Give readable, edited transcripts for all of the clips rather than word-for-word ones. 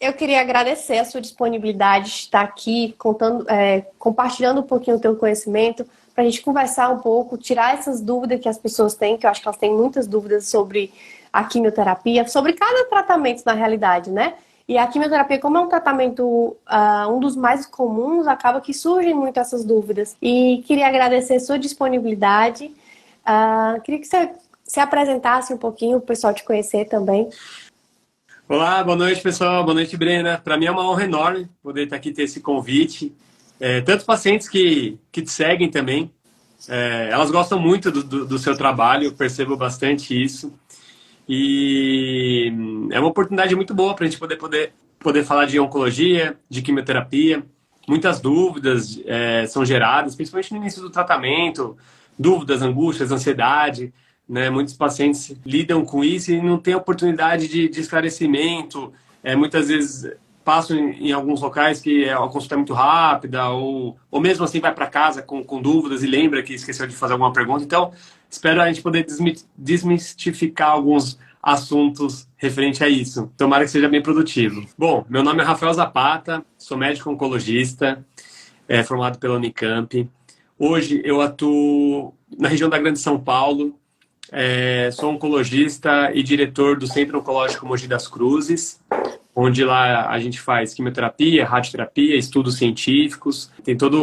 Eu queria agradecer a sua disponibilidade de estar aqui, compartilhando um pouquinho do teu conhecimento, para a gente conversar um pouco, tirar essas dúvidas que as pessoas têm, que eu acho que elas têm muitas dúvidas sobre a quimioterapia, sobre cada tratamento na realidade, né? E a quimioterapia, como é um tratamento, um dos mais comuns, acaba que surgem muito essas dúvidas. E queria agradecer a sua disponibilidade. Queria que você se apresentasse um pouquinho, para o pessoal te conhecer também. Olá, boa noite, pessoal. Boa noite, Brena. Para mim é uma honra enorme poder estar aqui ter esse convite. Tantos pacientes que te seguem também, elas gostam muito do seu trabalho, eu percebo bastante isso. E é uma oportunidade muito boa para a gente poder falar de oncologia, de quimioterapia. Muitas dúvidas são geradas, principalmente no início do tratamento, dúvidas, angústias, ansiedade. Né? Muitos pacientes lidam com isso e não têm oportunidade de esclarecimento. Muitas vezes passam em alguns locais que a consulta é muito rápida, ou mesmo assim vai para casa com dúvidas e lembra que esqueceu de fazer alguma pergunta. Então, espero a gente poder desmistificar alguns assuntos referente a isso. Tomara que seja bem produtivo. Bom, meu nome é Rafael Zapata, sou médico oncologista, formado pela Unicamp. Hoje eu atuo na região da Grande São Paulo, sou oncologista e diretor do Centro Oncológico Mogi das Cruzes, onde lá a gente faz quimioterapia, radioterapia, estudos científicos, tem toda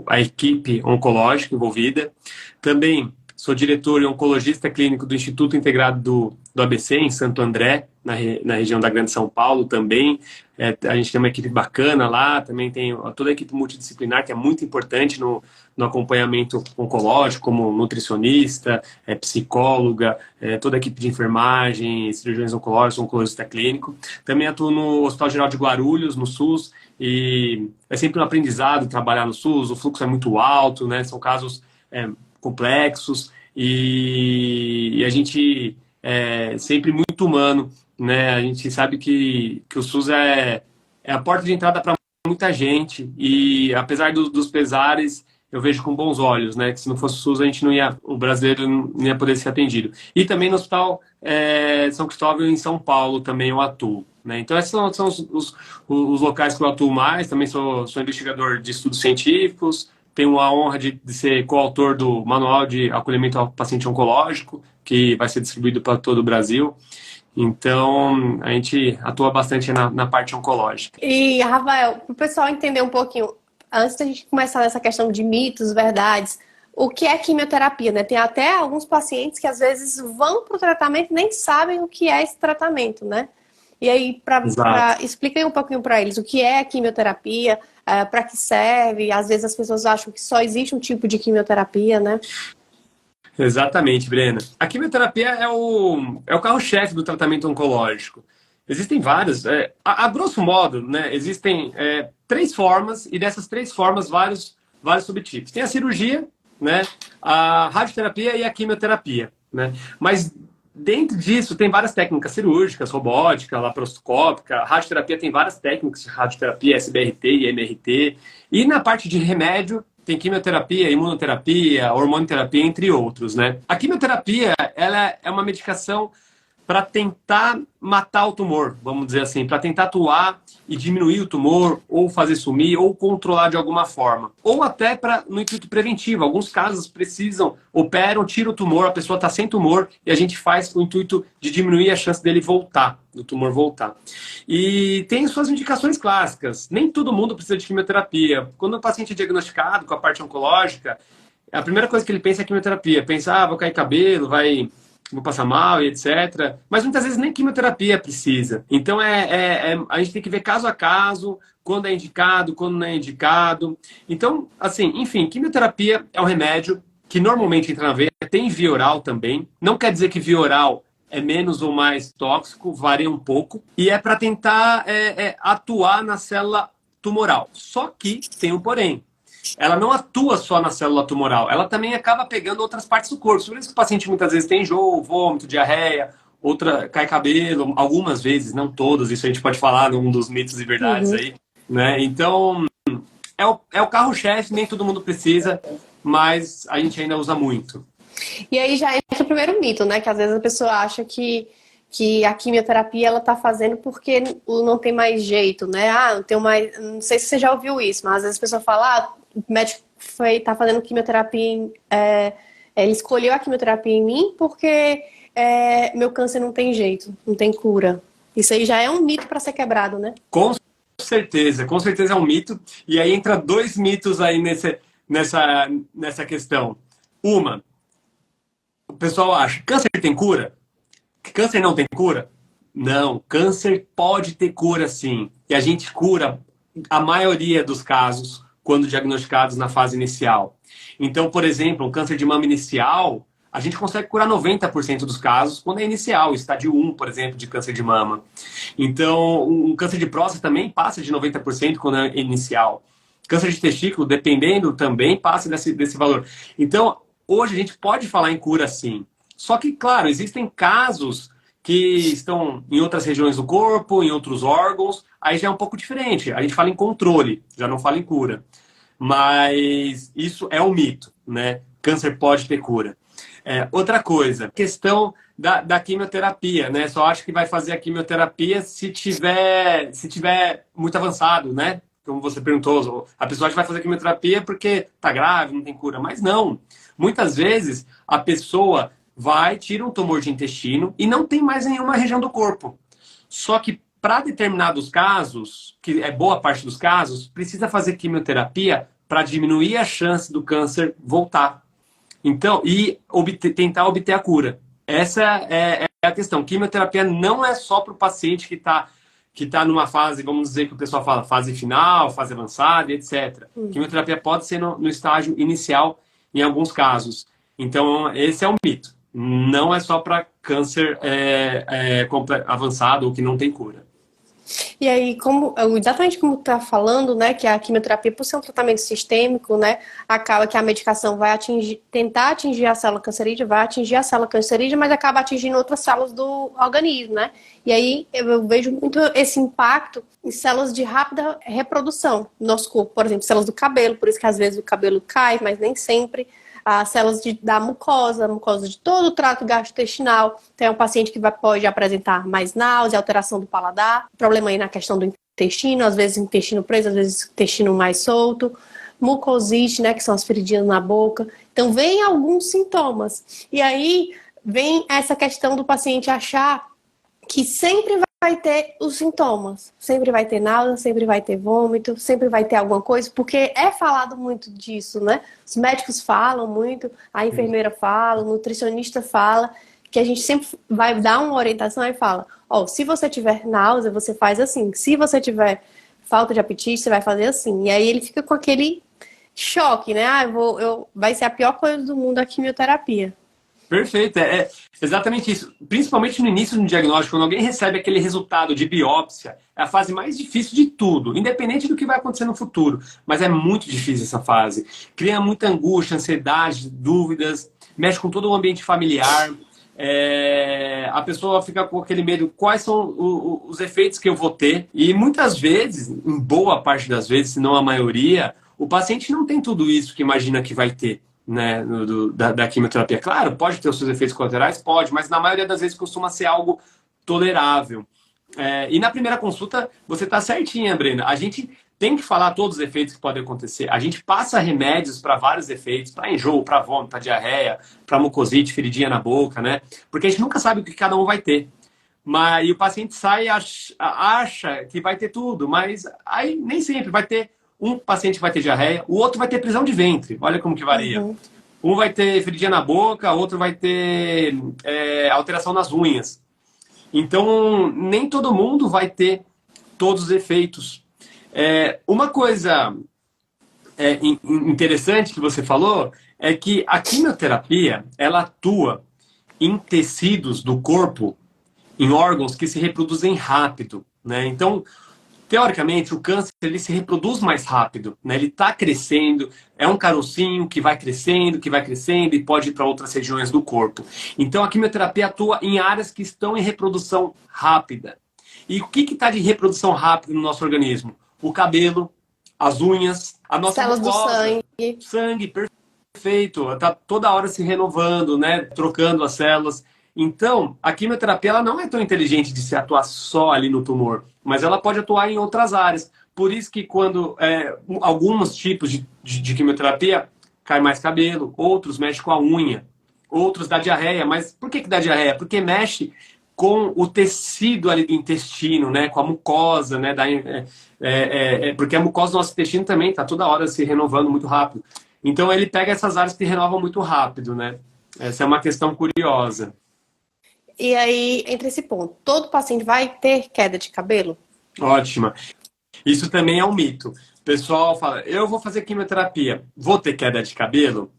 a equipe oncológica envolvida. Também sou diretor e oncologista clínico do Instituto Integrado do ABC, em Santo André, na região da Grande São Paulo também. A gente tem uma equipe bacana lá, também tem toda a equipe multidisciplinar, que é muito importante no acompanhamento oncológico, como nutricionista, psicóloga, toda a equipe de enfermagem, cirurgiões oncológicos, oncologista clínico. Também atuo no Hospital Geral de Guarulhos, no SUS, e é sempre um aprendizado trabalhar no SUS, o fluxo é muito alto, né? São casos complexos e a gente é sempre muito humano, né? A gente sabe que o SUS é a porta de entrada para muita gente e apesar dos pesares, eu vejo com bons olhos, né? Que se não fosse o SUS, o brasileiro não ia poder ser atendido. E também no Hospital São Cristóvão, em São Paulo, também eu atuo. Né? Então, esses são os locais que eu atuo mais. Também sou investigador de estudos científicos, tenho a honra de ser coautor do Manual de Acolhimento ao Paciente Oncológico, que vai ser distribuído para todo o Brasil. Então, a gente atua bastante na parte oncológica. E, Rafael, para o pessoal entender um pouquinho, antes da gente começar nessa questão de mitos, verdades, o que é quimioterapia, né? Tem até alguns pacientes que às vezes vão para o tratamento e nem sabem o que é esse tratamento, né? E aí, Exato. explica aí um pouquinho para eles o que é a quimioterapia, para que serve. Às vezes as pessoas acham que só existe um tipo de quimioterapia, né? Exatamente, Brena. A quimioterapia é o carro-chefe do tratamento oncológico. Existem várias. A grosso modo, né, existem três formas, e dessas três formas, vários subtipos. Tem a cirurgia, né, a radioterapia e a quimioterapia. Né? Mas dentro disso tem várias técnicas cirúrgicas, robótica, laparoscópica. A radioterapia tem várias técnicas de radioterapia, SBRT e MRT. E na parte de remédio, tem quimioterapia, imunoterapia, hormonioterapia, entre outros, né? A quimioterapia, ela é uma medicação para tentar matar o tumor, vamos dizer assim, para tentar atuar e diminuir o tumor, ou fazer sumir, ou controlar de alguma forma. Ou até no intuito preventivo. Alguns casos precisam, operam, tiram o tumor, a pessoa está sem tumor, e a gente faz com o intuito de diminuir a chance dele voltar, do tumor voltar. E tem suas indicações clássicas. Nem todo mundo precisa de quimioterapia. Quando o paciente é diagnosticado com a parte oncológica, a primeira coisa que ele pensa é quimioterapia. Pensa, vou cair cabelo, vou passar mal e etc. Mas muitas vezes nem quimioterapia precisa. Então a gente tem que ver caso a caso, quando é indicado, quando não é indicado. Então, assim, enfim, quimioterapia é um remédio que normalmente entra na veia, tem via oral também. Não quer dizer que via oral é menos ou mais tóxico, varia um pouco. E é para tentar atuar na célula tumoral. Só que tem um porém, ela não atua só na célula tumoral, ela também acaba pegando outras partes do corpo. Por isso que o paciente muitas vezes tem enjoo, vômito, diarreia, outra cai cabelo, algumas vezes, não todas, isso a gente pode falar num dos mitos e verdades Uhum. aí, né? Então, é o carro-chefe, nem todo mundo precisa, mas a gente ainda usa muito. E aí já entra o primeiro mito, né? Que às vezes a pessoa acha que a quimioterapia ela tá fazendo porque não tem mais jeito, né? Não tem mais, não sei se você já ouviu isso, mas às vezes a pessoa fala, o médico tá fazendo quimioterapia, ele escolheu a quimioterapia em mim porque meu câncer não tem jeito, não tem cura. Isso aí já é um mito para ser quebrado, né? Com certeza é um mito. E aí entra dois mitos aí nessa questão. Uma, o pessoal acha, câncer tem cura? Câncer não tem cura? Não, câncer pode ter cura sim. E a gente cura a maioria dos casos quando diagnosticados na fase inicial. Então, por exemplo, um câncer de mama inicial, a gente consegue curar 90% dos casos quando é inicial, estádio 1, por exemplo, de câncer de mama. Então, um câncer de próstata também passa de 90% quando é inicial. Câncer de testículo, dependendo, também passa desse valor. Então, hoje a gente pode falar em cura sim. Só que, claro, existem casos que estão em outras regiões do corpo, em outros órgãos, aí já é um pouco diferente. A gente fala em controle, já não fala em cura. Mas isso é um mito, né? Câncer pode ter cura. Outra coisa, questão da quimioterapia, né? Só acho que vai fazer a quimioterapia se tiver muito avançado, né? Como você perguntou, a pessoa vai fazer quimioterapia porque tá grave, não tem cura. Mas não. Muitas vezes a pessoa tira um tumor de intestino e não tem mais nenhuma região do corpo. Só que para determinados casos, que é boa parte dos casos, precisa fazer quimioterapia para diminuir a chance do câncer voltar. Então, e tentar obter a cura. Essa é a questão. Quimioterapia não é só para o paciente que tá numa fase, vamos dizer que o pessoal fala, fase final, fase avançada, etc. Quimioterapia pode ser no estágio inicial em alguns casos. Então, esse é um mito. Não é só para câncer avançado ou que não tem cura. E aí, exatamente como tu tá falando, né, que a quimioterapia, por ser um tratamento sistêmico, né, acaba que a medicação vai tentar atingir a célula cancerígena, vai atingir a célula cancerígena, mas acaba atingindo outras células do organismo, né? E aí eu vejo muito esse impacto em células de rápida reprodução no nosso corpo, por exemplo, células do cabelo, por isso que às vezes o cabelo cai, mas nem sempre. As células da mucosa de todo o trato gastrointestinal. Então, é um paciente que pode apresentar mais náusea, alteração do paladar, problema aí na questão do intestino, às vezes intestino preso, às vezes intestino mais solto, mucosite, né, que são as feridinhas na boca. Então, vem alguns sintomas. E aí, vem essa questão do paciente achar que sempre vai ter os sintomas. Sempre vai ter náusea, sempre vai ter vômito, sempre vai ter alguma coisa, porque é falado muito disso, né? Os médicos falam muito, a enfermeira fala, o nutricionista fala, que a gente sempre vai dar uma orientação e fala, se você tiver náusea, você faz assim. Se você tiver falta de apetite, você vai fazer assim. E aí ele fica com aquele choque, né? Vai ser a pior coisa do mundo a quimioterapia. Perfeito, é exatamente isso. Principalmente no início do diagnóstico, quando alguém recebe aquele resultado de biópsia, é a fase mais difícil de tudo, independente do que vai acontecer no futuro. Mas é muito difícil essa fase. Cria muita angústia, ansiedade, dúvidas, mexe com todo o ambiente familiar. A pessoa fica com aquele medo, quais são os efeitos que eu vou ter? E muitas vezes, em boa parte das vezes, se não a maioria, o paciente não tem tudo isso que imagina que vai ter. Né, da quimioterapia. Claro, pode ter os seus efeitos colaterais? Pode, mas na maioria das vezes costuma ser algo tolerável. E na primeira consulta, você está certinha, Brenda. A gente tem que falar todos os efeitos que podem acontecer. A gente passa remédios para vários efeitos, para enjoo, para vômito, para diarreia, para mucosite, feridinha na boca, né? Porque a gente nunca sabe o que cada um vai ter. E o paciente sai e acha que vai ter tudo, mas aí nem sempre vai ter. Um paciente vai ter diarreia, o outro vai ter prisão de ventre. Olha como que varia. Um vai ter feridinha na boca, outro vai ter alteração nas unhas. Então, nem todo mundo vai ter todos os efeitos. Uma coisa interessante que você falou é que a quimioterapia, ela atua em tecidos do corpo, em órgãos que se reproduzem rápido, né? Então, teoricamente, o câncer ele se reproduz mais rápido, né? Ele está crescendo, é um carocinho que vai crescendo e pode ir para outras regiões do corpo. Então, a quimioterapia atua em áreas que estão em reprodução rápida. E o que está de reprodução rápida no nosso organismo? O cabelo, as unhas, a nossa células mucosa, do sangue. perfeito. Está toda hora se renovando, né? Trocando as células. Então, a quimioterapia ela não é tão inteligente de se atuar só ali no tumor, mas ela pode atuar em outras áreas. Por isso que quando alguns tipos de quimioterapia cai mais cabelo, outros mexem com a unha, outros dá diarreia. Mas por que dá diarreia? Porque mexe com o tecido ali do intestino, né? Com a mucosa, né? Porque a mucosa do nosso intestino também está toda hora se renovando muito rápido. Então ele pega essas áreas que renovam muito rápido, né? Essa é uma questão curiosa. E aí, entre esse ponto, todo paciente vai ter queda de cabelo? Ótima. Isso também é um mito. O pessoal fala, eu vou fazer quimioterapia, vou ter queda de cabelo?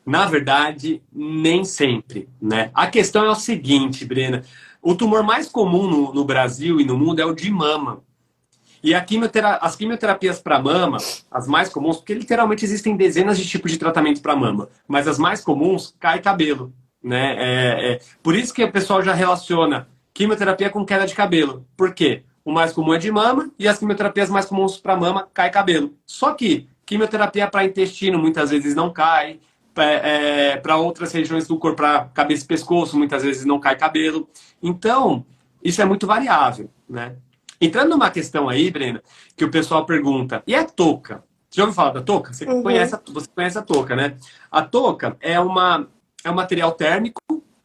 Na verdade, nem sempre, né? A questão é o seguinte, Brena. O tumor mais comum no Brasil e no mundo é o de mama. E as quimioterapias para mama, as mais comuns, porque literalmente existem dezenas de tipos de tratamento para mama, mas as mais comuns, cai cabelo, né? Por isso que o pessoal já relaciona quimioterapia com queda de cabelo. Por quê? O mais comum é de mama e as quimioterapias mais comuns para mama, cai cabelo. Só que quimioterapia para intestino muitas vezes não cai, para outras regiões do corpo, para cabeça e pescoço, muitas vezes não cai cabelo. Então, isso é muito variável, né? Entrando numa questão aí, Brena, que o pessoal pergunta, e a touca? Você já ouviu falar da touca? Você conhece a touca, né? A touca é um material térmico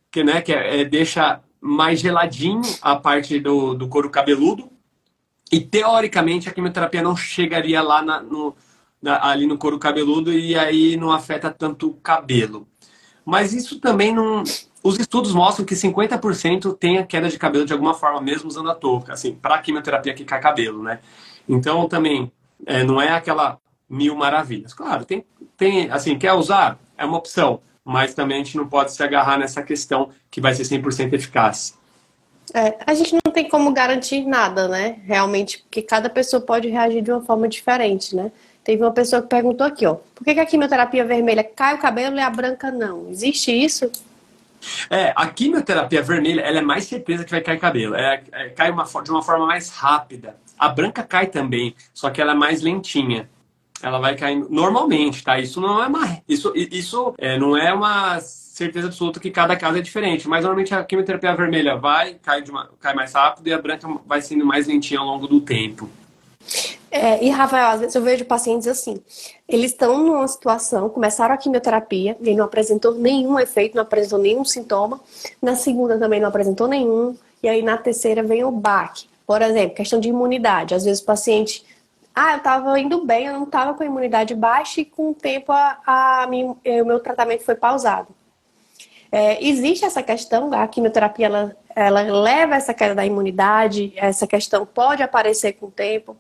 que, né, deixa mais geladinho a parte do couro cabeludo e, teoricamente, a quimioterapia não chegaria lá ali no couro cabeludo e aí não afeta tanto o cabelo. Mas isso também não... Os estudos mostram que 50% tem a queda de cabelo de alguma forma, mesmo usando a touca, assim, para a quimioterapia que cai cabelo, né? Então, também, não é aquela mil maravilhas. Claro, assim, quer usar? É uma opção, mas também a gente não pode se agarrar nessa questão que vai ser 100% eficaz. A gente não tem como garantir nada, né? Realmente, porque cada pessoa pode reagir de uma forma diferente, né? Teve uma pessoa que perguntou aqui, ó, por que a quimioterapia vermelha cai o cabelo e a branca não? Existe isso? A quimioterapia vermelha, ela é mais certeza que vai cair cabelo. Cai de uma forma mais rápida. A branca cai também, só que ela é mais lentinha. Ela vai caindo normalmente, tá? Isso não é não é uma certeza absoluta que cada caso é diferente. Mas normalmente a quimioterapia vermelha cai mais rápido e a branca vai sendo mais lentinha ao longo do tempo. E, Rafael, às vezes eu vejo pacientes assim, eles estão numa situação, começaram a quimioterapia, e não apresentou nenhum efeito, não apresentou nenhum sintoma, na segunda também não apresentou nenhum, e aí na terceira vem o baque. Por exemplo, questão de imunidade, às vezes o paciente, eu estava indo bem, eu não estava com a imunidade baixa, e com o tempo o meu tratamento foi pausado. Existe essa questão, a quimioterapia, ela leva essa queda da imunidade, essa questão pode aparecer com o tempo?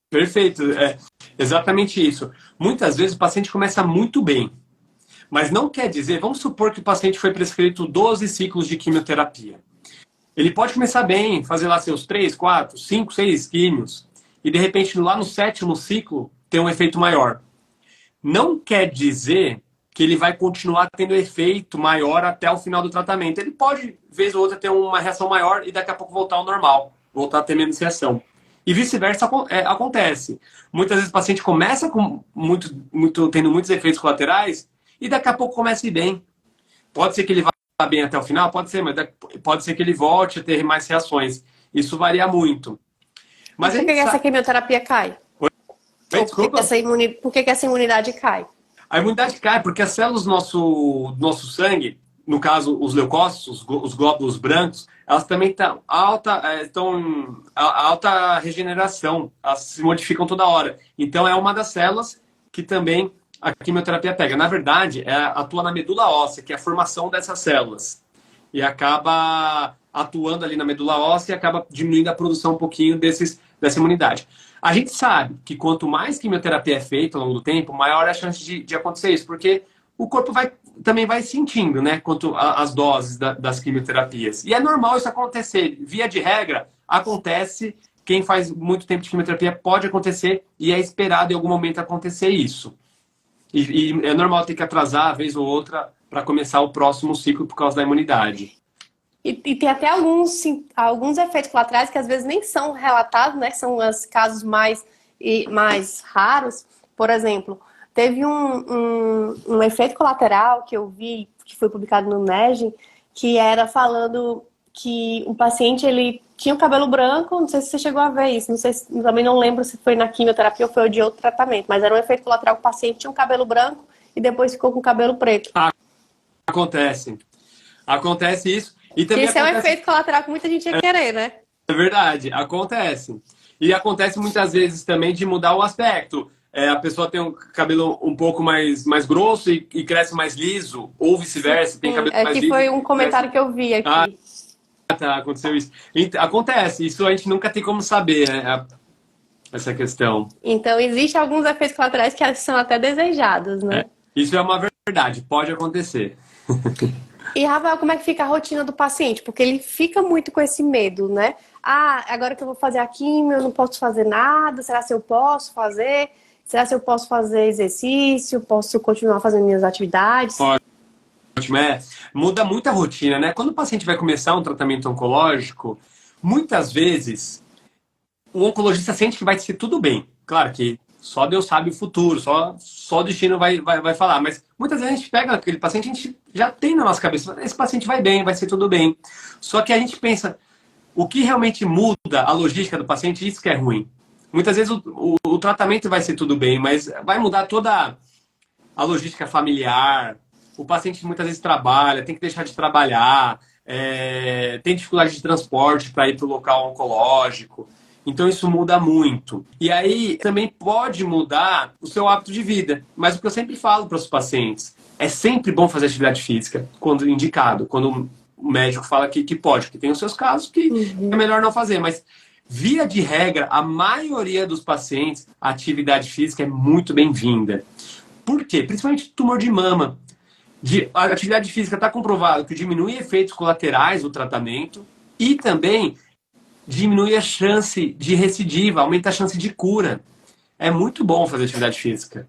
Perfeito, exatamente isso. Muitas vezes o paciente começa muito bem, mas não quer dizer, vamos supor que o paciente foi prescrito 12 ciclos de quimioterapia. Ele pode começar bem, fazer lá seus 3, 4, 5, 6 químios, e de repente lá no 7º ciclo ter um efeito maior. Não quer dizer que ele vai continuar tendo efeito maior até o final do tratamento. Ele pode, vez ou outra, ter uma reação maior e daqui a pouco voltar ao normal, voltar a ter menos reação. E vice-versa acontece. Muitas vezes o paciente começa tendo muitos efeitos colaterais e daqui a pouco começa a ir bem. Pode ser que ele vá bem até o final, pode ser, mas pode ser que ele volte a ter mais reações. Isso varia muito. Mas por que essa quimioterapia cai? Desculpa? Por que essa imunidade cai? A imunidade cai porque as células do nosso sangue, no caso os leucócitos, os glóbulos brancos, elas também estão em alta regeneração, elas se modificam toda hora. Então é uma das células que também a quimioterapia pega. Na verdade, atua na medula óssea, que é a formação dessas células. E acaba atuando ali na medula óssea e acaba diminuindo a produção um pouquinho dessa imunidade. A gente sabe que quanto mais quimioterapia é feita ao longo do tempo, maior é a chance de acontecer isso, porque o corpo também vai sentindo, né, quanto às doses das quimioterapias. E é normal isso acontecer. Via de regra, acontece. Quem faz muito tempo de quimioterapia pode acontecer e é esperado em algum momento acontecer isso. E é normal ter que atrasar, vez ou outra, para começar o próximo ciclo por causa da imunidade. E tem até alguns efeitos colaterais que às vezes nem são relatados, né? Que são os casos mais raros. Por exemplo, teve um efeito colateral que eu vi, que foi publicado no NEJM, que era falando que o paciente, ele tinha o cabelo branco, não sei se você chegou a ver isso, não sei também não lembro se foi na quimioterapia ou foi de outro tratamento, mas era um efeito colateral que o paciente tinha um cabelo branco e depois ficou com o cabelo preto. Acontece. Acontece isso. E também Esse é um acontece... efeito colateral que muita gente ia querer, né? É verdade, acontece. E acontece muitas vezes também de mudar o aspecto. A pessoa tem um cabelo um pouco mais grosso e cresce mais liso, ou vice-versa, tem cabelo mais liso. Foi um comentário que eu vi aqui. Tá, aconteceu isso. Acontece, isso a gente nunca tem como saber, né? Essa questão. Então, existem alguns efeitos colaterais que são até desejados, né? Isso é uma verdade, pode acontecer. E, Rafael, como é que fica a rotina do paciente? Porque ele fica muito com esse medo, né? Agora que eu vou fazer a quimio, eu não posso fazer nada. Será que eu posso fazer? Será que eu posso fazer exercício? Posso continuar fazendo minhas atividades? Ótimo, muda muito a rotina, né? Quando o paciente vai começar um tratamento oncológico, muitas vezes o oncologista sente que vai ser tudo bem. Claro que só Deus sabe o futuro, só o destino vai falar. Mas muitas vezes a gente pega aquele paciente, a gente já tem na nossa cabeça, esse paciente vai bem, vai ser tudo bem. Só que a gente pensa, o que realmente muda a logística do paciente, isso que é ruim. Muitas vezes o tratamento vai ser tudo bem, mas vai mudar toda a logística familiar. O paciente muitas vezes trabalha, tem que deixar de trabalhar, tem dificuldade de transporte para ir para o local oncológico. Então isso muda muito. E aí também pode mudar o seu hábito de vida. Mas o que eu sempre falo para os pacientes, é sempre bom fazer atividade física quando indicado, quando o médico fala que pode, que tem os seus casos que é melhor não fazer. Mas via de regra, a maioria dos pacientes, a atividade física é muito bem-vinda. Por quê? Principalmente tumor de mama. A atividade física está comprovado que diminui efeitos colaterais do tratamento e também diminui a chance de recidiva, aumenta a chance de cura. É muito bom fazer atividade física.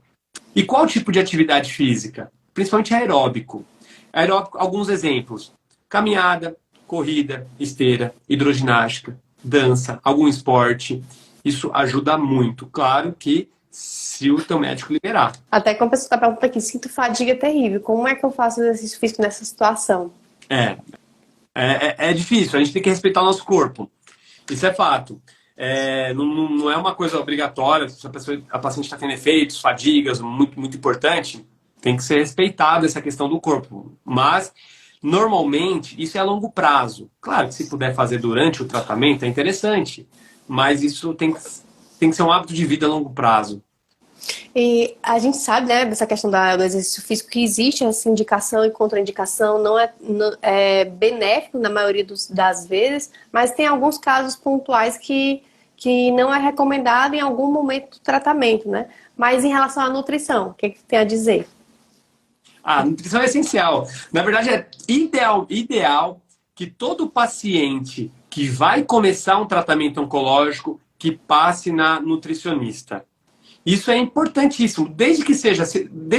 E qual tipo de atividade física? Principalmente aeróbico. Aeróbico, alguns exemplos. Caminhada, corrida, esteira, hidroginástica, dança, algum esporte. Isso ajuda muito. Claro que se o teu médico liberar. Até que uma pessoa está perguntando aqui, sinto fadiga terrível. Como é que eu faço exercício físico nessa situação? É difícil. A gente tem que respeitar o nosso corpo. Isso é fato. Não é uma coisa obrigatória. Se a paciente está tendo efeitos, fadigas, muito, muito importante, tem que ser respeitada essa questão do corpo. Mas, normalmente, isso é a longo prazo. Claro que se puder fazer durante o tratamento é interessante, mas isso tem que ser um hábito de vida a longo prazo. E a gente sabe, né, dessa questão do exercício físico, que existe essa indicação e contraindicação, não é benéfico na maioria das vezes, mas tem alguns casos pontuais que não é recomendado em algum momento do tratamento, né? Mas em relação à nutrição, o que tem a dizer? A nutrição é essencial. Na verdade, é ideal que todo paciente que vai começar um tratamento oncológico que passe na nutricionista. Isso é importantíssimo, desde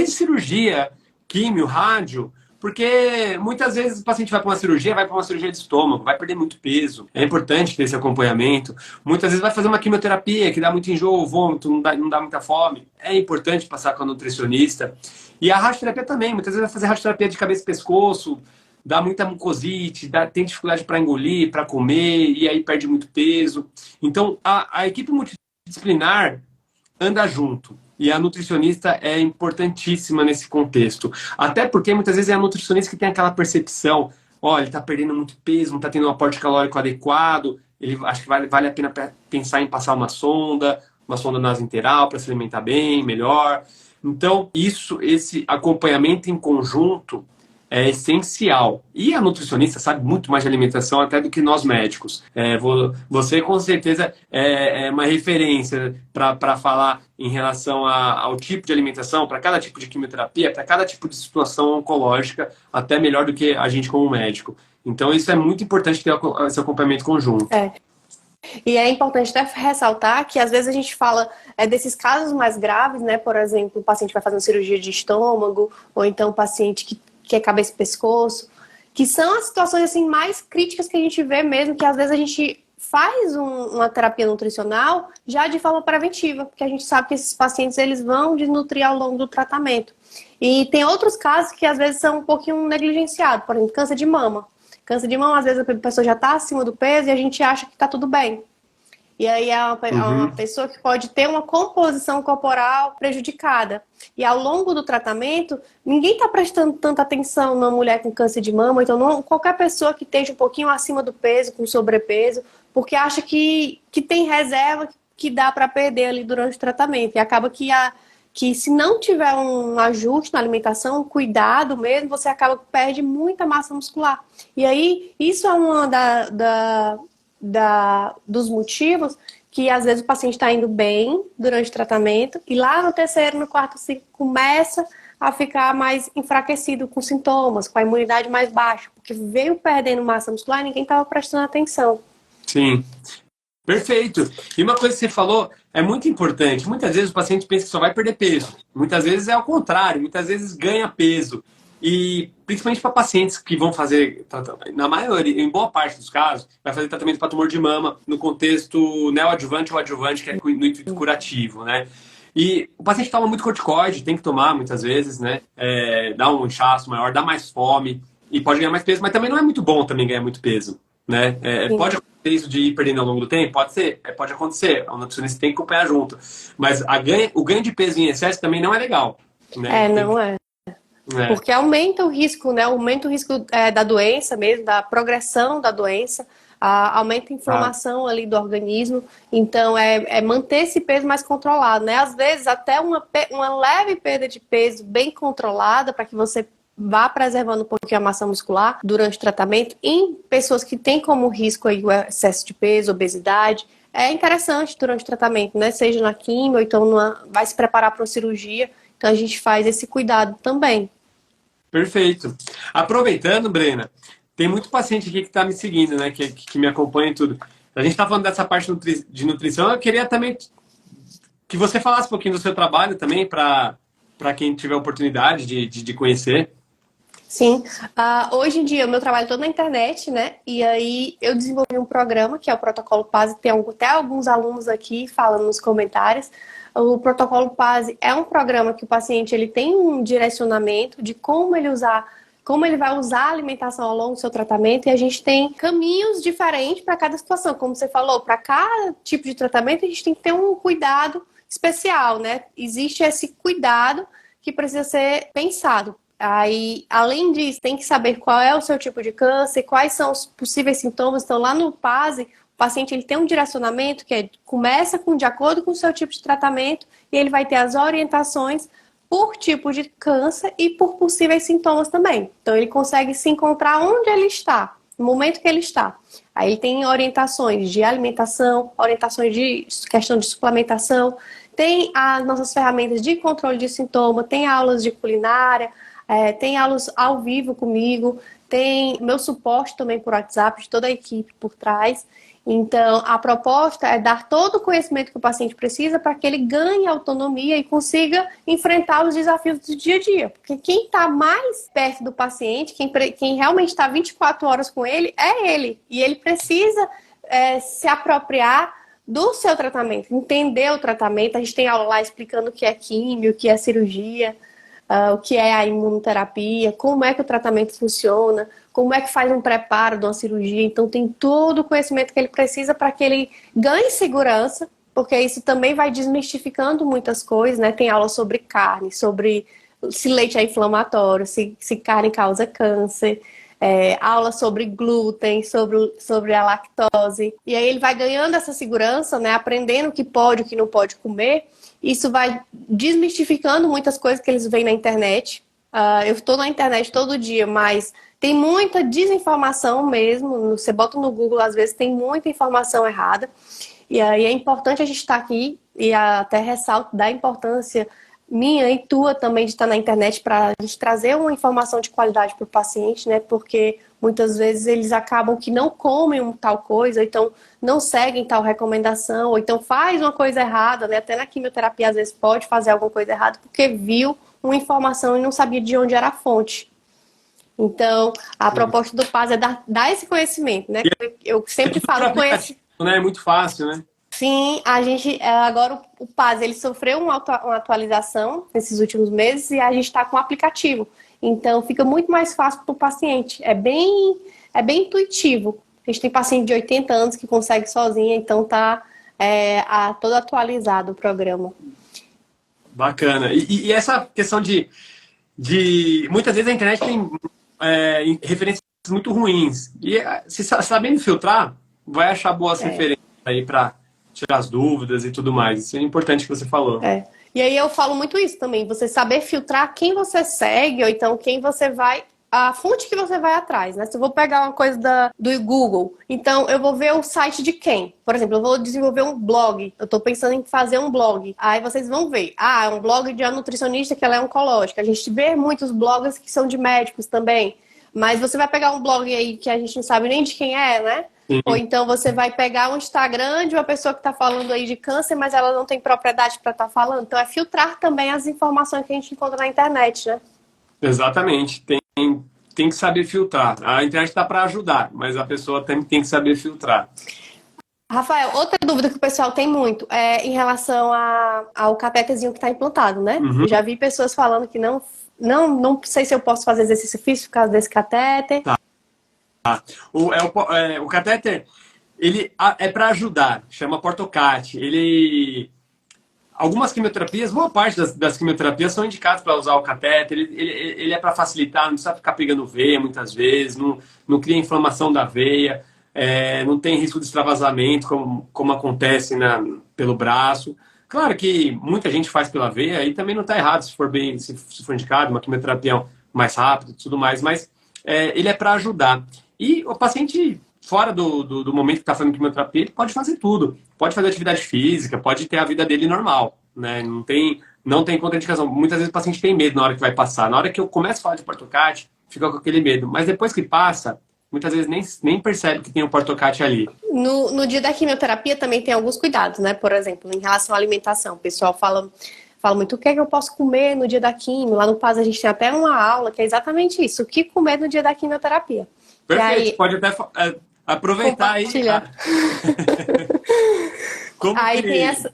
cirurgia, químio, rádio, porque muitas vezes o paciente vai para uma cirurgia de estômago, vai perder muito peso. É importante ter esse acompanhamento. Muitas vezes vai fazer uma quimioterapia que dá muito enjoo, vômito, não dá muita fome. É importante passar com a nutricionista. E a radioterapia também, muitas vezes vai fazer radioterapia de cabeça e pescoço, dá muita mucosite, tem dificuldade para engolir, para comer, e aí perde muito peso. Então, a equipe multidisciplinar anda junto. E a nutricionista é importantíssima nesse contexto. Até porque muitas vezes é a nutricionista que tem aquela percepção, olha, ele está perdendo muito peso, não está tendo um aporte calórico adequado, ele acho que vale a pena pensar em passar uma sonda nasointeral para se alimentar bem, melhor. Então, esse acompanhamento em conjunto é essencial. E a nutricionista sabe muito mais de alimentação até do que nós médicos. Você, com certeza, é uma referência para falar em relação ao tipo de alimentação, para cada tipo de quimioterapia, para cada tipo de situação oncológica, até melhor do que a gente como médico. Então, isso é muito importante ter esse acompanhamento conjunto. E é importante até ressaltar que às vezes a gente fala desses casos mais graves, né? Por exemplo, o paciente vai fazer uma cirurgia de estômago, ou então o paciente que é cabeça e pescoço, que são as situações assim mais críticas que a gente vê mesmo, que às vezes a gente faz uma terapia nutricional já de forma preventiva, porque a gente sabe que esses pacientes eles vão desnutrir ao longo do tratamento. E tem outros casos que às vezes são um pouquinho negligenciados, por exemplo, câncer de mama. Câncer de mama, às vezes a pessoa já está acima do peso e a gente acha que está tudo bem. E aí é uma pessoa que pode ter uma composição corporal prejudicada. E ao longo do tratamento, ninguém está prestando tanta atenção na mulher com câncer de mama. Então, qualquer pessoa que esteja um pouquinho acima do peso, com sobrepeso, porque acha que tem reserva que dá para perder ali durante o tratamento. E acaba que se não tiver um ajuste na alimentação, um cuidado mesmo, você acaba que perde muita massa muscular. E aí, isso é uma dos motivos que às vezes o paciente está indo bem durante o tratamento e lá no terceiro, no quarto ciclo começa a ficar mais enfraquecido com sintomas, com a imunidade mais baixa, porque veio perdendo massa muscular e ninguém estava prestando atenção. Sim, perfeito. E uma coisa que você falou é muito importante. Muitas vezes o paciente pensa que só vai perder peso. Muitas vezes é ao contrário, muitas vezes ganha peso. E principalmente para pacientes que vão fazer, na maioria, em boa parte dos casos, vai fazer tratamento para tumor de mama no contexto neoadjuvante ou adjuvante, que é no intuito curativo, né? E o paciente toma muito corticoide, tem que tomar muitas vezes, né? Dá um inchaço maior, dá mais fome e pode ganhar mais peso, mas também não é muito bom também ganhar muito peso, né? Pode acontecer isso de ir perdendo ao longo do tempo? Pode ser, pode acontecer. O nutricionista tem que acompanhar junto. Mas o ganho de peso em excesso também não é legal, né? Não é. Porque aumenta o risco, né? Aumenta o risco da doença mesmo, da progressão da doença, aumenta a inflamação ali do organismo. Então, manter esse peso mais controlado, né? Às vezes, até uma leve perda de peso bem controlada, para que você vá preservando um pouquinho a massa muscular durante o tratamento, em pessoas que têm como risco aí o excesso de peso, obesidade. É interessante durante o tratamento, né? Seja na quimio, ou então vai se preparar para uma cirurgia. Então, a gente faz esse cuidado também. Perfeito. Aproveitando, Brena, tem muito paciente aqui que está me seguindo, né? Que me acompanha em tudo. A gente está falando dessa parte de nutrição. Eu queria também que você falasse um pouquinho do seu trabalho também, para quem tiver oportunidade de conhecer. Sim. Hoje em dia, o meu trabalho é todo na internet, né? E aí eu desenvolvi um programa, que é o Protocolo PASE. Tem até alguns alunos aqui falando nos comentários. O Protocolo PASE é um programa que o paciente ele tem um direcionamento de como ele vai usar a alimentação ao longo do seu tratamento, e a gente tem caminhos diferentes para cada situação. Como você falou, para cada tipo de tratamento a gente tem que ter um cuidado especial, né? Existe esse cuidado que precisa ser pensado. Aí, além disso, tem que saber qual é o seu tipo de câncer, quais são os possíveis sintomas. Então, lá no PASE, o paciente ele tem um direcionamento que começa de acordo com o seu tipo de tratamento, e ele vai ter as orientações por tipo de câncer e por possíveis sintomas também. Então, ele consegue se encontrar onde ele está, no momento que ele está. Aí ele tem orientações de alimentação, orientações de questão de suplementação, tem as nossas ferramentas de controle de sintoma, tem aulas de culinária, tem aulas ao vivo comigo, tem meu suporte também por WhatsApp, de toda a equipe por trás. Então, a proposta é dar todo o conhecimento que o paciente precisa para que ele ganhe autonomia e consiga enfrentar os desafios do dia a dia. Porque quem está mais perto do paciente, quem realmente está 24 horas com ele, é ele. E ele precisa se apropriar do seu tratamento, entender o tratamento. A gente tem aula lá explicando o que é químio, o que é cirurgia, o que é a imunoterapia, como é que o tratamento funciona, como é que faz um preparo de uma cirurgia. Então tem todo o conhecimento que ele precisa para que ele ganhe segurança, porque isso também vai desmistificando muitas coisas, né? Tem aula sobre carne, sobre se leite é inflamatório, se carne causa câncer, aula sobre glúten, sobre a lactose. E aí ele vai ganhando essa segurança, né? Aprendendo o que pode e o que não pode comer. Isso vai desmistificando muitas coisas que eles veem na internet. Eu estou na internet todo dia, mas tem muita desinformação mesmo. Você bota no Google, às vezes tem muita informação errada. E aí é importante a gente estar aqui, e até ressalto da importância minha e tua também de estar na internet para a gente trazer uma informação de qualidade para o paciente, né? Porque muitas vezes eles acabam que não comem tal coisa, ou então não seguem tal recomendação, ou então faz uma coisa errada, né? Até na quimioterapia às vezes pode fazer alguma coisa errada porque viu uma informação e não sabia de onde era a fonte. Então, a proposta do PAS é dar esse conhecimento, né? Eu sempre falo conhecimento. Né? É muito fácil, né? Sim, a gente, agora o PAS, ele sofreu uma atualização nesses últimos meses e a gente está com o aplicativo. Então, fica muito mais fácil para o paciente. é bem intuitivo. A gente tem paciente de 80 anos que consegue sozinha, então tá todo atualizado o programa. Bacana. E essa questão de... Muitas vezes a internet tem referências muito ruins. E se sabendo filtrar, vai achar boas referências aí para tirar as dúvidas e tudo mais. Isso é importante que você falou. E aí eu falo muito isso também, você saber filtrar quem você segue, ou então quem você vai, a fonte que você vai atrás, né? Se eu vou pegar uma coisa do Google, então eu vou ver o site de quem? Por exemplo, eu vou desenvolver um blog, eu tô pensando em fazer um blog. Aí vocês vão ver, é um blog de uma nutricionista que ela é oncológica. A gente vê muitos blogs que são de médicos também, mas você vai pegar um blog aí que a gente não sabe nem de quem é, né? Sim. Ou então você vai pegar um Instagram de uma pessoa que está falando aí de câncer, mas ela não tem propriedade para estar falando. Então é filtrar também as informações que a gente encontra na internet, né? Exatamente. Tem que saber filtrar. A internet está para ajudar, mas a pessoa tem que saber filtrar. Rafael, outra dúvida que o pessoal tem muito é em relação ao catetezinho que está implantado, né? Uhum. Eu já vi pessoas falando que não sei se eu posso fazer exercício físico por causa desse catéter. Tá. O catéter, ele é para ajudar, chama Portocat. Algumas quimioterapias, boa parte das quimioterapias são indicadas para usar o catéter. Ele é para facilitar, não precisa ficar pegando veia muitas vezes, não cria inflamação da veia, não tem risco de extravasamento, como acontece pelo braço. Claro que muita gente faz pela veia e também não está errado se for indicado, uma quimioterapia mais rápida e tudo mais, mas ele é para ajudar. E o paciente, fora do momento que está fazendo quimioterapia, ele pode fazer tudo. Pode fazer atividade física, pode ter a vida dele normal, né? Não tem contraindicação. Muitas vezes o paciente tem medo na hora que vai passar. Na hora que eu começo a falar de Portocat, fica com aquele medo. Mas depois que passa, muitas vezes nem percebe que tem um Portocat ali. No dia da quimioterapia também tem alguns cuidados, né? Por exemplo, em relação à alimentação. O pessoal fala muito o que é que eu posso comer no dia da quimio. Lá no PAS a gente tem até uma aula que é exatamente isso. O que comer no dia da quimioterapia. Perfeito, aí, pode até aproveitar aí. Como aí tem essa...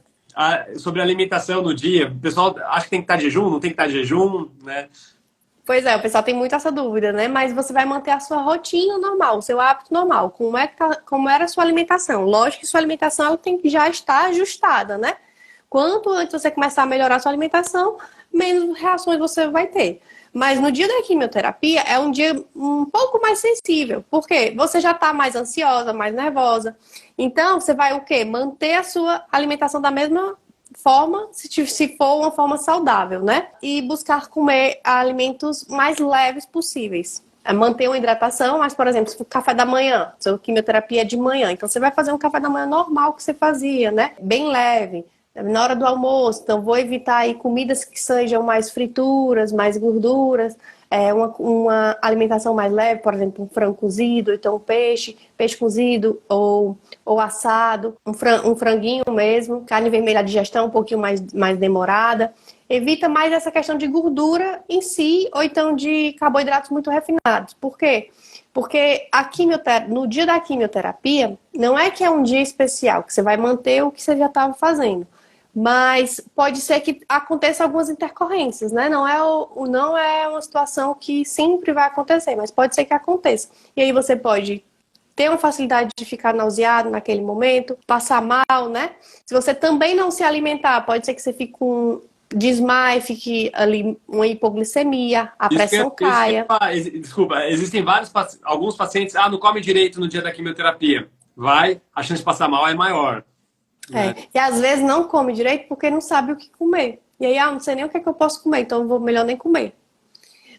sobre a alimentação no dia, o pessoal acha que tem que estar de jejum, não tem que estar de jejum, né? Pois é, o pessoal tem muito essa dúvida, né? Mas você vai manter a sua rotina normal, o seu hábito normal. Como era a sua alimentação? Lógico que sua alimentação ela tem que já estar ajustada, né? Quanto antes você começar a melhorar a sua alimentação, menos reações você vai ter. Mas no dia da quimioterapia é um dia um pouco mais sensível. Por quê? Você já está mais ansiosa, mais nervosa. Então, você vai o quê? Manter a sua alimentação da mesma forma, se for uma forma saudável, né? E buscar comer alimentos mais leves possíveis. Manter uma hidratação, mas, por exemplo, se for café da manhã, sua quimioterapia é de manhã, então você vai fazer um café da manhã normal que você fazia, né? Bem leve. Na hora do almoço, então vou evitar aí comidas que sejam mais frituras, mais gorduras, uma alimentação mais leve, por exemplo, um frango cozido, então peixe cozido ou assado, um franguinho mesmo, carne vermelha, a digestão um pouquinho mais demorada. Evita mais essa questão de gordura em si, ou então de carboidratos muito refinados. Por quê? Porque no dia da quimioterapia, não é que é um dia especial, que você vai manter o que você já estava fazendo. Mas pode ser que aconteça algumas intercorrências, né? Não é uma situação que sempre vai acontecer, mas pode ser que aconteça. E aí você pode ter uma facilidade de ficar nauseado naquele momento, passar mal, né? Se você também não se alimentar, pode ser que você fique com desmaio, fique ali uma hipoglicemia, a pressão caia. Desculpa, existem alguns pacientes, não come direito no dia da quimioterapia. A chance de passar mal é maior. E às vezes não come direito porque não sabe o que comer. E aí, não sei nem o que é que eu posso comer, então eu vou melhor nem comer.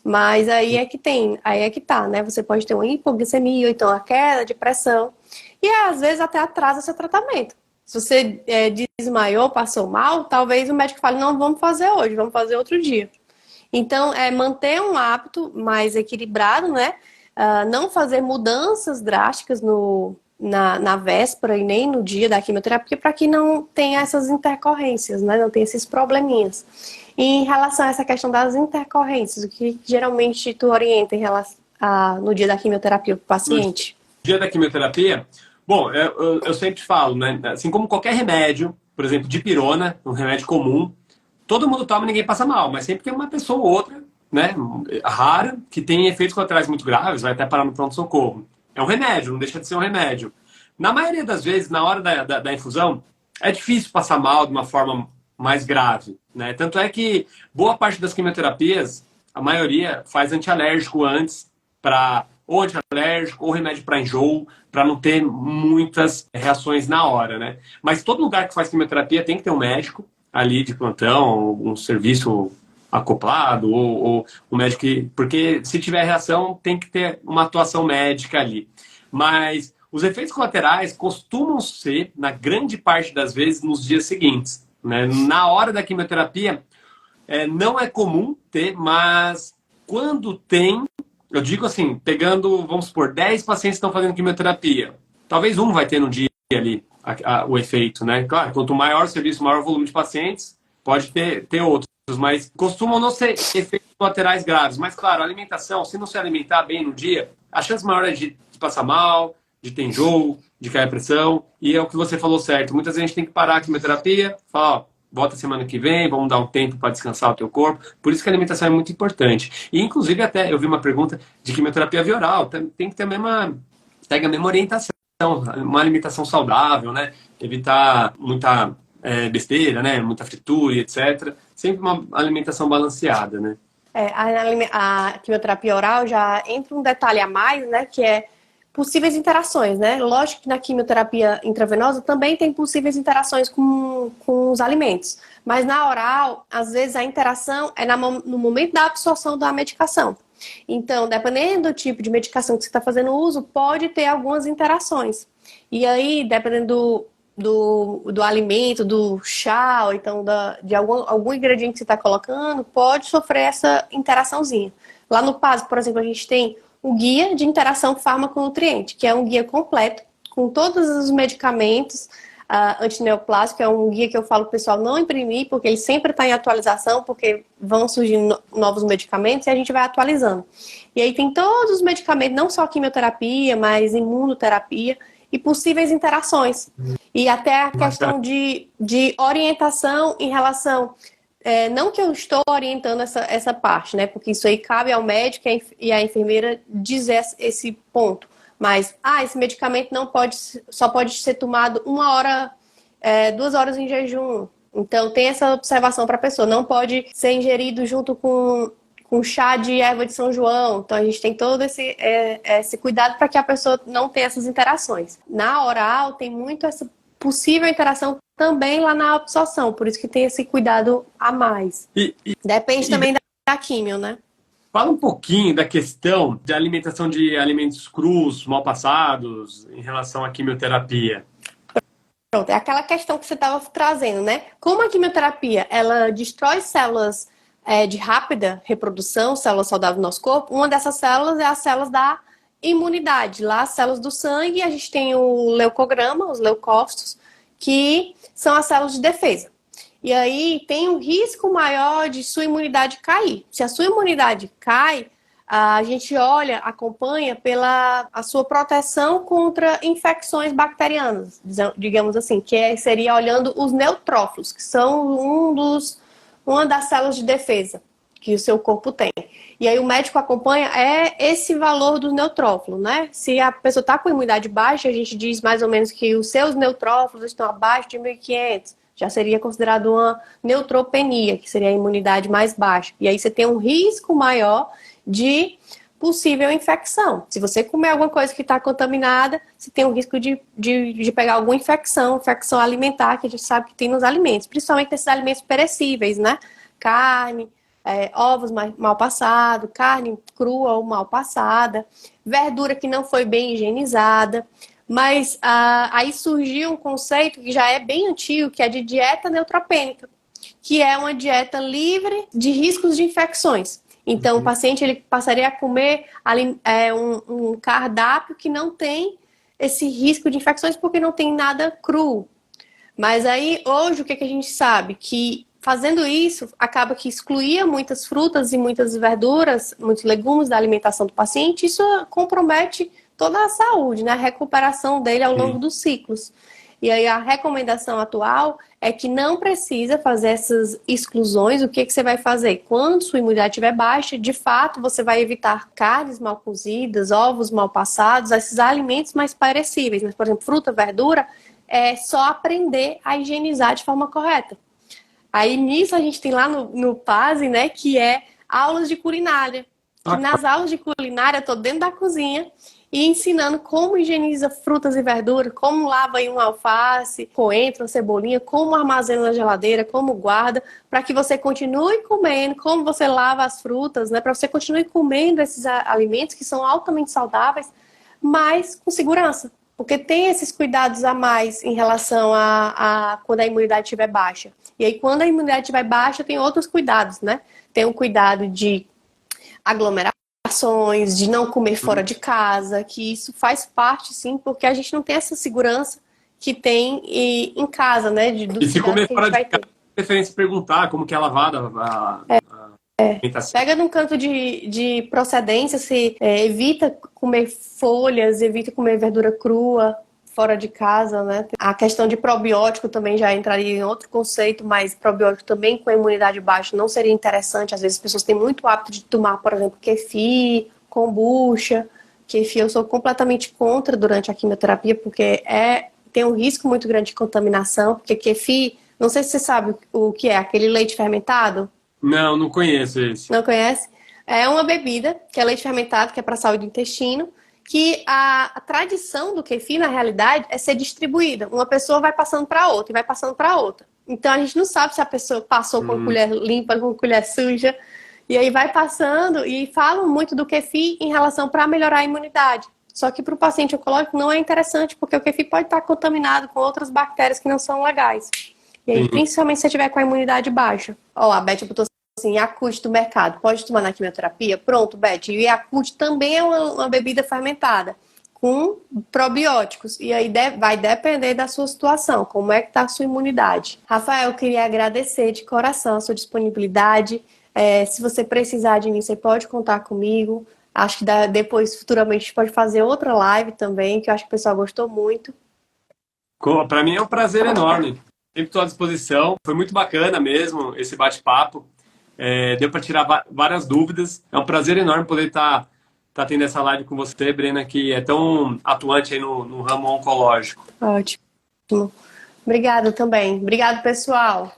Mas aí é que tá, né? Você pode ter uma hipoglicemia, ou então a queda de pressão. E às vezes até atrasa seu tratamento. Se você desmaiou, passou mal, talvez o médico fale, não, vamos fazer hoje, vamos fazer outro dia. Então, manter um hábito mais equilibrado, né? Não fazer mudanças drásticas na véspera e nem no dia da quimioterapia para que não tenha essas intercorrências, né? Não tenha esses probleminhas. E em relação a essa questão das intercorrências, o que geralmente tu orienta em relação no dia da quimioterapia para o paciente? No dia da quimioterapia, bom, eu sempre falo, né? Assim como qualquer remédio, por exemplo, dipirona, um remédio comum, todo mundo toma e ninguém passa mal, mas sempre tem uma pessoa ou outra, né? Rara, que tem efeitos colaterais muito graves, vai até parar no pronto-socorro. é um remédio, não deixa de ser um remédio. Na maioria das vezes, na hora da infusão, é difícil passar mal de uma forma mais grave, né? Tanto é que boa parte das quimioterapias, a maioria faz antialérgico antes, para ou antialérgico ou remédio para enjoo, para não ter muitas reações na hora, né? Mas todo lugar que faz quimioterapia tem que ter um médico ali de plantão, um serviço acoplado, ou um médico que... Porque se tiver reação, tem que ter uma atuação médica ali. Mas os efeitos colaterais costumam ser, na grande parte das vezes, nos dias seguintes, né? Na hora da quimioterapia, não é comum ter, mas quando tem, eu digo assim, pegando, vamos supor, 10 pacientes que estão fazendo quimioterapia, talvez um vai ter no dia ali o efeito, né? Claro, quanto maior o serviço, maior o volume de pacientes, pode ter outros, mas costumam não ser efeitos colaterais graves. Mas, claro, a alimentação, se não se alimentar bem no dia, a chance maior é de passar mal, de ter enjoo, de cair a pressão, e é o que você falou certo. Muitas vezes a gente tem que parar a quimioterapia, falar, ó, volta semana que vem, vamos dar um tempo para descansar o teu corpo. Por isso que a alimentação é muito importante. E, inclusive, até eu vi uma pergunta de quimioterapia via oral. Tem que ter pega a mesma orientação, uma alimentação saudável, né? Evitar muita besteira, né? Muita fritura, etc. Sempre uma alimentação balanceada, né? A quimioterapia oral já entra um detalhe a mais, né? Que é possíveis interações, né? Lógico que na quimioterapia intravenosa também tem possíveis interações com os alimentos. Mas na oral, às vezes a interação é no momento da absorção da medicação. Então, dependendo do tipo de medicação que você está fazendo uso, pode ter algumas interações. E aí, dependendo do alimento, do chá, ou então de algum ingrediente que você está colocando, pode sofrer essa interaçãozinha. Lá no PAS, por exemplo, a gente tem o guia de interação fármaco-nutriente, que é um guia completo, com todos os medicamentos antineoplásicos. É um guia que eu falo para o pessoal não imprimir, porque ele sempre está em atualização, porque vão surgindo novos medicamentos e a gente vai atualizando. E aí tem todos os medicamentos, não só quimioterapia, mas imunoterapia e possíveis interações. E até a questão de orientação em relação... não que eu estou orientando essa parte, né? Porque isso aí cabe ao médico e à enfermeira dizer esse ponto. Mas, esse medicamento só pode ser tomado 1 hora, 2 horas em jejum. Então, tem essa observação para a pessoa. Não pode ser ingerido junto com chá de erva de São João. Então, a gente tem todo esse cuidado para que a pessoa não tenha essas interações. Na oral, tem muito essa possível interação também lá na absorção, por isso que tem esse cuidado a mais. Depende também da químio, né? Fala um pouquinho da questão de alimentação de alimentos crus, mal passados, em relação à quimioterapia. Pronto, é aquela questão que você estava trazendo, né? Como a quimioterapia, ela destrói células de rápida reprodução, células saudáveis do nosso corpo, uma dessas células é as células da imunidade. Lá, as células do sangue, a gente tem o leucograma, os leucócitos, que são as células de defesa. E aí tem um risco maior de sua imunidade cair. Se a sua imunidade cai, a gente acompanha pela a sua proteção contra infecções bacterianas, digamos assim, seria olhando os neutrófilos, que são uma das células de defesa que o seu corpo tem. E aí o médico acompanha esse valor do neutrófilo, né? Se a pessoa está com imunidade baixa, a gente diz mais ou menos que os seus neutrófilos estão abaixo de 1.500. Já seria considerado uma neutropenia, que seria a imunidade mais baixa. E aí você tem um risco maior de possível infecção. Se você comer alguma coisa que está contaminada, você tem um risco de pegar alguma infecção alimentar, que a gente sabe que tem nos alimentos, principalmente nesses alimentos perecíveis, né? Carne, ovos mal passados, carne crua ou mal passada, verdura que não foi bem higienizada. Mas aí surgiu um conceito que já é bem antigo, que é de dieta neutropênica, que é uma dieta livre de riscos de infecções. Então, o paciente ele passaria a comer um cardápio que não tem esse risco de infecções, porque não tem nada cru. Mas aí, hoje, o que a gente sabe? Que fazendo isso, acaba que excluía muitas frutas e muitas verduras, muitos legumes da alimentação do paciente. Isso compromete toda a saúde, né? A recuperação dele ao longo dos ciclos. E aí a recomendação atual é que não precisa fazer essas exclusões. O que que você vai fazer? Quando sua imunidade estiver baixa, de fato, você vai evitar carnes mal cozidas, ovos mal passados, esses alimentos mais perecíveis. Mas, por exemplo, fruta, verdura, é só aprender a higienizar de forma correta. Aí, nisso, a gente tem lá no PASE, né, que é aulas de culinária. Que nas aulas de culinária, eu tô dentro da cozinha e ensinando como higieniza frutas e verduras, como lava aí um alface, coentro, uma cebolinha, como armazena na geladeira, como guarda, para que você continue comendo, como você lava as frutas, né? Para você continue comendo esses alimentos que são altamente saudáveis, mas com segurança. Porque tem esses cuidados a mais em relação a quando a imunidade estiver baixa. E aí, quando a imunidade estiver baixa, tem outros cuidados, né? Tem o cuidado de aglomerações, de não comer fora de casa, que isso faz parte, sim, porque a gente não tem essa segurança que tem em casa, né? E se comer fora de casa, preferência perguntar como que é lavada a alimentação. Pega num canto de procedência, se evita comer folhas, evita comer verdura crua fora de casa, né? A questão de probiótico também já entraria em outro conceito, mas probiótico também com a imunidade baixa não seria interessante. Às vezes as pessoas têm muito hábito de tomar, por exemplo, kefir, kombucha. Kefir eu sou completamente contra durante a quimioterapia, porque tem um risco muito grande de contaminação, porque kefir, não sei se você sabe o que é, aquele leite fermentado. Não, não conheço esse. Não conhece? É uma bebida que é leite fermentado, que é para a saúde do intestino, que a tradição do kefir, na realidade, é ser distribuída. Uma pessoa vai passando para outra e vai passando para outra. Então a gente não sabe se a pessoa passou com colher limpa, com colher suja. E aí vai passando e falam muito do kefir em relação para melhorar a imunidade. Só que para o paciente oncológico não é interessante, porque o kefir pode estar contaminado com outras bactérias que não são legais. E aí, principalmente se você tiver com a imunidade baixa. Ó, a Beth botou assim, Yakult do mercado, pode tomar na quimioterapia? Pronto, Beth. E o Yakult também é uma bebida fermentada, com probióticos. E aí vai depender da sua situação, como é que está a sua imunidade. Rafael, eu queria agradecer de coração a sua disponibilidade. Se você precisar de mim, você pode contar comigo. Acho que depois, futuramente, a gente pode fazer outra live também, que eu acho que o pessoal gostou muito. Para mim é um prazer enorme. Sempre estou à disposição. Foi muito bacana mesmo esse bate-papo. Deu para tirar várias dúvidas. É um prazer enorme poder estar tendo essa live com você, Brena, que é tão atuante aí no ramo oncológico. Ótimo. Obrigada também. Obrigado, pessoal.